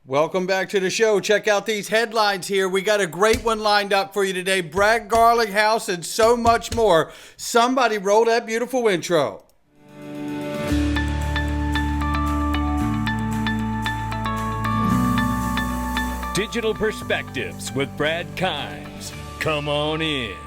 Welcome back to the show. Check out these headlines here. We got a great one lined up for you today. Bragg Garlinghouse and so much more. Somebody roll that beautiful intro. Digital Perspectives with Brad Kimes. Come on in.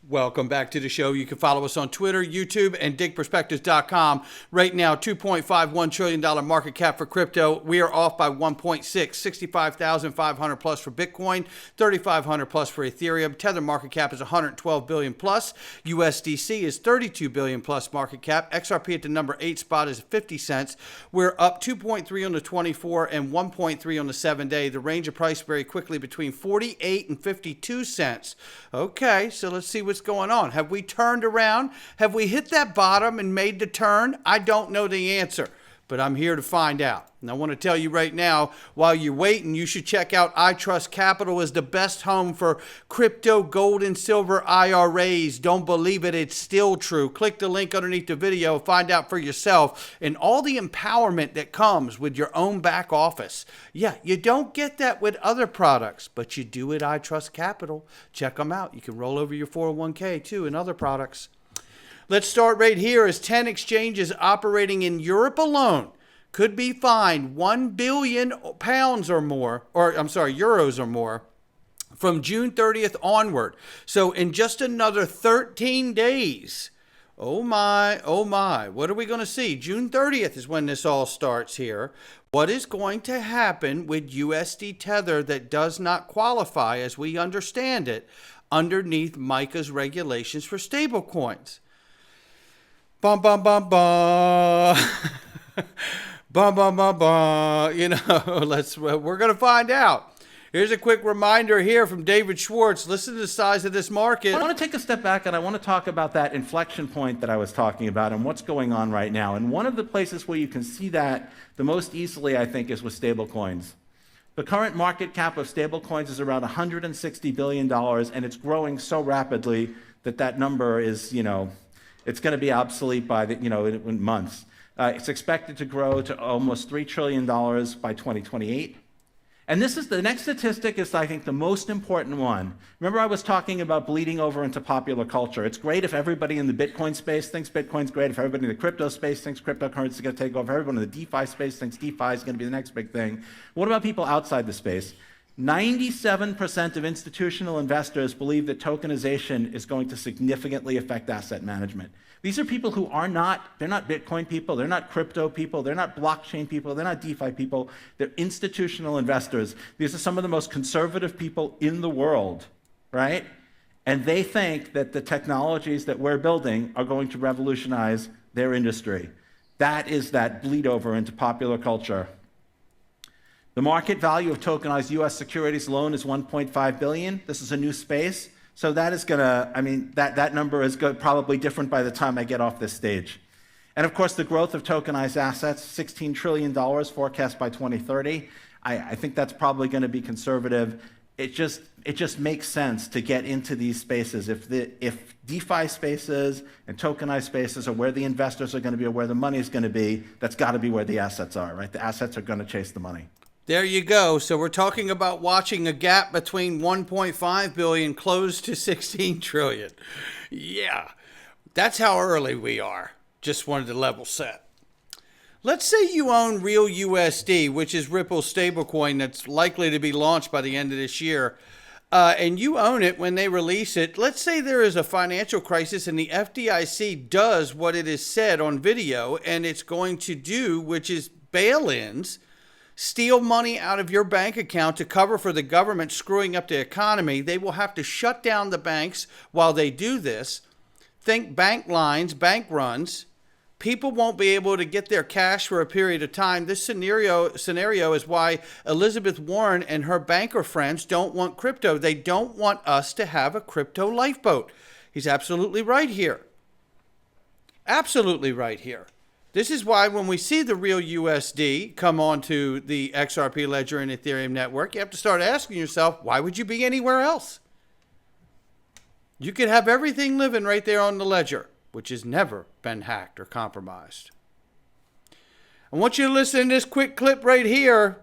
Welcome back to the show. You can follow us on Twitter, YouTube, and digperspectives.com. Right now, $2.51 trillion market cap for crypto. We are off by 1.6, 65,500 plus for Bitcoin, 3,500 plus for Ethereum. Tether market cap is 112 billion plus. USDC is 32 billion plus market cap. XRP at the number 8 spot is 50 cents. We're up 2.3 on the 24 and 1.3 on the 7-day. The range of price very quickly between 48 and 52 cents. Okay, so let's see what's going on. Have we turned around? Have we hit that bottom and made the turn? I don't know the answer, but I'm here to find out. And I want to tell you right now, while you're waiting, you should check out iTrust Capital as the best home for crypto, gold, and silver IRAs. Don't believe it, it's still true. Click the link underneath the video, find out for yourself, and all the empowerment that comes with your own back office. Yeah, you don't get that with other products, but you do at iTrust Capital. Check them out. You can roll over your 401k too and other products. Let's start right here as 10 exchanges operating in Europe alone could be fined 1 billion pounds or more, euros or more from June 30th onward. So in just another 13 days, oh my, what are we going to see? June 30th is when this all starts here. What is going to happen with USD Tether that does not qualify, as we understand it, underneath MiCA's regulations for stablecoins? Bum, bum, bum, bum. Bum, bum, bum, bum. You know, we're going to find out. Here's a quick reminder here from David Schwartz. Listen to the size of this market. I want to take a step back and I want to talk about that inflection point that I was talking about and what's going on right now. And one of the places where you can see that the most easily, I think, is with stablecoins. The current market cap of stablecoins is around $160 billion, and it's growing so rapidly that that number is, it's going to be obsolete by in months. It's expected to grow to almost $3 trillion by 2028. And this is the next statistic is, I think, the most important one. Remember, I was talking about bleeding over into popular culture. It's great if everybody in the Bitcoin space thinks Bitcoin's great, if everybody in the crypto space thinks cryptocurrency is going to take over, everyone in the DeFi space thinks DeFi is going to be the next big thing. What about people outside the space? 97% of institutional investors believe that tokenization is going to significantly affect asset management. These are people who they're not Bitcoin people, they're not crypto people, they're not blockchain people, they're not DeFi people, they're institutional investors. These are some of the most conservative people in the world, right? And they think that the technologies that we're building are going to revolutionize their industry. That is that bleed over into popular culture. The market value of tokenized US securities alone is $1.5 billion. This is a new space. So that is that number is probably different by the time I get off this stage. And of course, the growth of tokenized assets, $16 trillion forecast by 2030. I think that's probably going to be conservative. It just makes sense to get into these spaces. If DeFi spaces and tokenized spaces are where the investors are going to be or where the money is going to be, that's got to be where the assets are, right? The assets are going to chase the money. There you go. So we're talking about watching a gap between 1.5 billion close to 16 trillion. Yeah, that's how early we are. Just wanted to level set. Let's say you own Real USD, which is Ripple's stablecoin that's likely to be launched by the end of this year, and you own it when they release it. Let's say there is a financial crisis and the FDIC does what it is said on video, and it's going to do, which is bail-ins, steal money out of your bank account to cover for the government screwing up the economy. They will have to shut down the banks while they do this. Think bank lines, bank runs. People won't be able to get their cash for a period of time. This scenario is why Elizabeth Warren and her banker friends don't want crypto. They don't want us to have a crypto lifeboat. He's absolutely right here. Absolutely right here. This is why when we see the Real USD come onto the XRP ledger and Ethereum network, you have to start asking yourself, why would you be anywhere else? You could have everything living right there on the ledger, which has never been hacked or compromised. I want you to listen to this quick clip right here.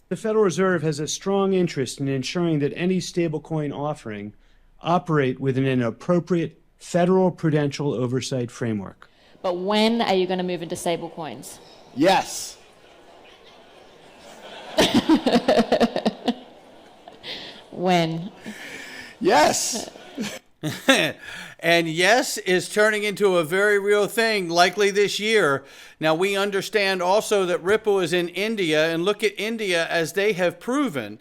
The Federal Reserve has a strong interest in ensuring that any stablecoin offering operate within an appropriate federal prudential oversight framework. But when are you going to move into stablecoins? Yes. When? Yes. And yes is turning into a very real thing, likely this year. Now, we understand also that Ripple is in India, and look at India as they have proven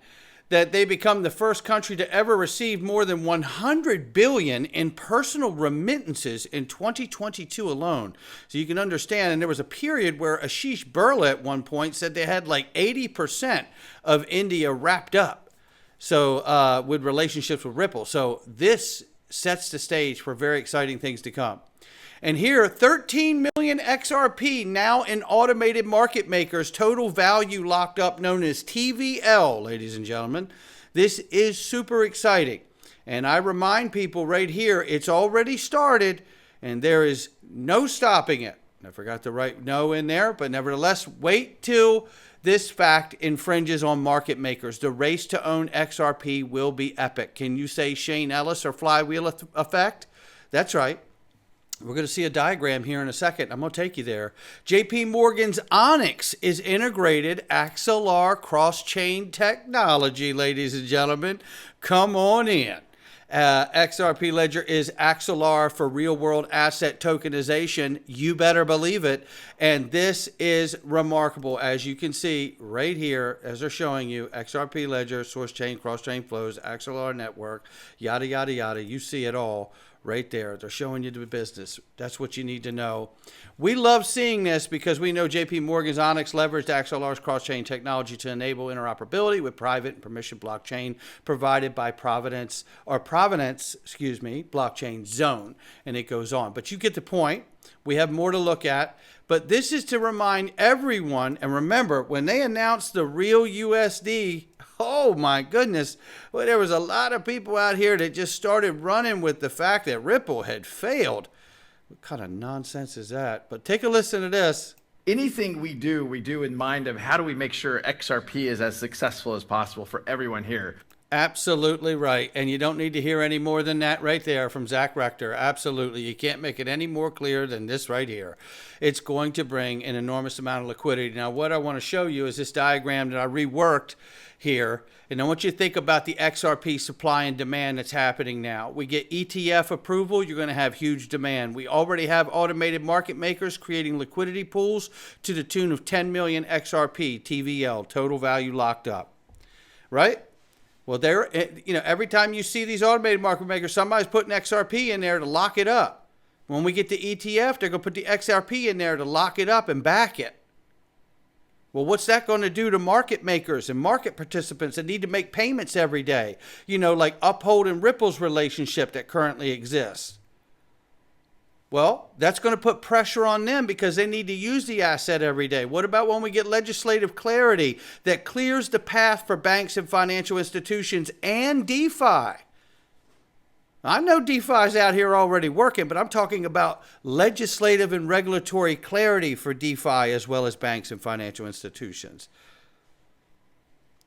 that they become the first country to ever receive more than 100 billion in personal remittances in 2022 alone. So you can understand, and there was a period where Ashish Birla at one point said they had like 80% of India wrapped up. So with relationships with Ripple. So this sets the stage for very exciting things to come. And here, 13 million XRP now in automated market makers, total value locked up, known as TVL, ladies and gentlemen. This is super exciting. And I remind people right here, it's already started and there is no stopping it. I forgot to write no in there, but nevertheless, wait till this fact infringes on market makers. The race to own XRP will be epic. Can you say Shane Ellis or flywheel effect? That's right. We're going to see a diagram here in a second. I'm going to take you there. JP Morgan's Onyx is integrated Axelar cross-chain technology, ladies and gentlemen. Come on in. XRP Ledger is Axelar for real-world asset tokenization. You better believe it. And this is remarkable. As you can see right here, as they're showing you, XRP Ledger, source chain, cross-chain flows, Axelar network, yada, yada, yada. You see it all right there. They're showing you the business. That's what you need to know. We love seeing this because we know JP Morgan's Onyx leveraged Axelar's cross-chain technology to enable interoperability with private and permission blockchain provided by Providence blockchain zone. And it goes on. But you get the point. We have more to look at. But this is to remind everyone, and remember, when they announced the real USD, oh my goodness, well, there was a lot of people out here that just started running with the fact that Ripple had failed. What kind of nonsense is that? But take a listen to this. Anything we do in mind of how do we make sure XRP is as successful as possible for everyone here. Absolutely right. And you don't need to hear any more than that right there from Zach Rector. Absolutely. You can't make it any more clear than this right here. It's going to bring an enormous amount of liquidity. Now, what I want to show you is this diagram that I reworked here. And I want you to think about the XRP supply and demand that's happening now. We get ETF approval, you're going to have huge demand. We already have automated market makers creating liquidity pools to the tune of 10 million XRP, TVL, total value locked up. Right? Well, every time you see these automated market makers, somebody's putting XRP in there to lock it up. When we get the ETF, they're going to put the XRP in there to lock it up and back it. Well, what's that going to do to market makers and market participants that need to make payments every day? You know, like Uphold and Ripple's relationship that currently exists. Well, that's going to put pressure on them because they need to use the asset every day. What about when we get legislative clarity that clears the path for banks and financial institutions and DeFi? I know DeFi's out here already working, but I'm talking about legislative and regulatory clarity for DeFi as well as banks and financial institutions.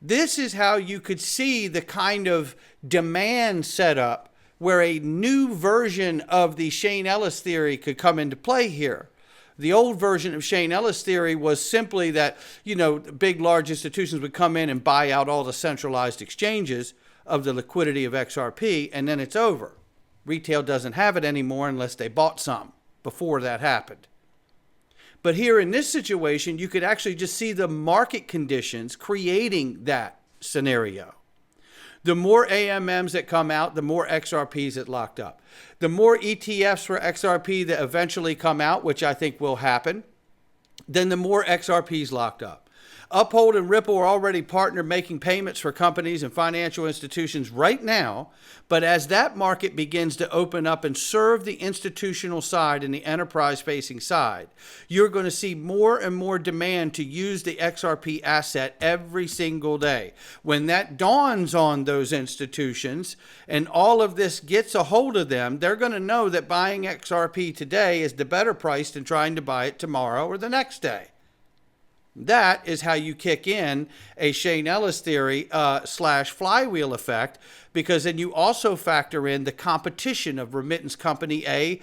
This is how you could see the kind of demand set up where a new version of the Shane Ellis theory could come into play here. The old version of Shane Ellis theory was simply that, big, large institutions would come in and buy out all the centralized exchanges of the liquidity of XRP, and then it's over. Retail doesn't have it anymore unless they bought some before that happened. But here in this situation, you could actually just see the market conditions creating that scenario. The more AMMs that come out, the more XRPs that locked up. The more ETFs for XRP that eventually come out, which I think will happen, then the more XRPs locked up. Uphold and Ripple are already partnered making payments for companies and financial institutions right now, but as that market begins to open up and serve the institutional side and the enterprise-facing side, you're going to see more and more demand to use the XRP asset every single day. When that dawns on those institutions and all of this gets a hold of them, they're going to know that buying XRP today is the better price than trying to buy it tomorrow or the next day. That is how you kick in a Shane Ellis theory slash flywheel effect, because then you also factor in the competition of remittance company A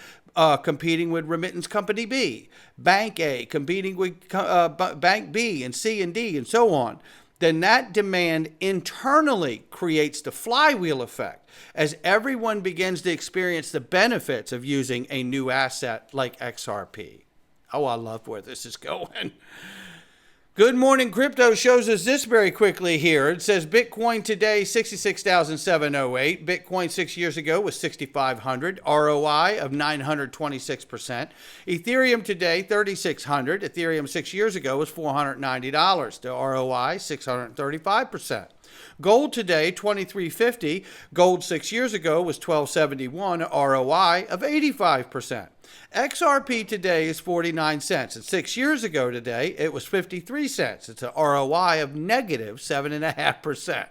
competing with remittance company B, bank A competing with bank B and C and D and so on. Then that demand internally creates the flywheel effect as everyone begins to experience the benefits of using a new asset like XRP. Oh, I love where this is going. Good Morning Crypto shows us this very quickly here. It says Bitcoin today, 66,708. Bitcoin 6 years ago was 6,500. ROI of 926%. Ethereum today, 3,600. Ethereum 6 years ago was $490. The ROI, 635%. Gold today, 2350. Gold 6 years ago was 1271. ROI of 85%. XRP today is 49 cents. And 6 years ago today, it was 53 cents. It's an ROI of negative 7.5%.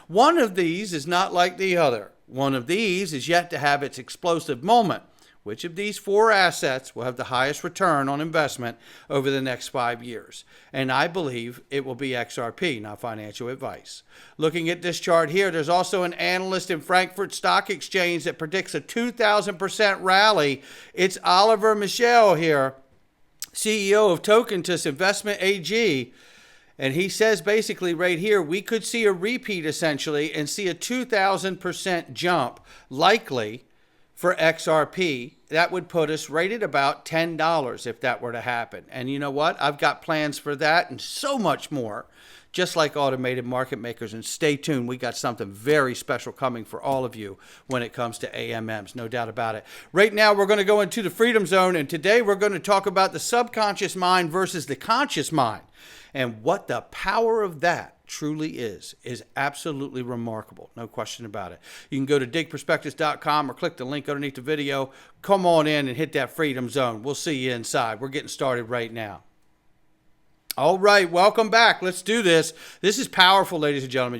One of these is not like the other. One of these is yet to have its explosive moment. Which of these four assets will have the highest return on investment over the next 5 years? And I believe it will be XRP, not financial advice. Looking at this chart here, there's also an analyst in Frankfurt Stock Exchange that predicts a 2,000% rally. It's Oliver Michel here, CEO of Tokentus Investment AG. And he says basically right here, we could see a repeat essentially and see a 2,000% jump likely for XRP. That would put us right at about $10 if that were to happen. And you know what? I've got plans for that and so much more, just like automated market makers. And stay tuned. We got something very special coming for all of you when it comes to AMMs, no doubt about it. Right now, we're going to go into the Freedom Zone. And today, we're going to talk about the subconscious mind versus the conscious mind. And what the power of that truly is absolutely remarkable. No question about it. You can go to digitalperspectives.com or click the link underneath the video. Come on in and hit that Freedom Zone. We'll see you inside. We're getting started right now. All right, welcome back. Let's do this. This is powerful, ladies and gentlemen.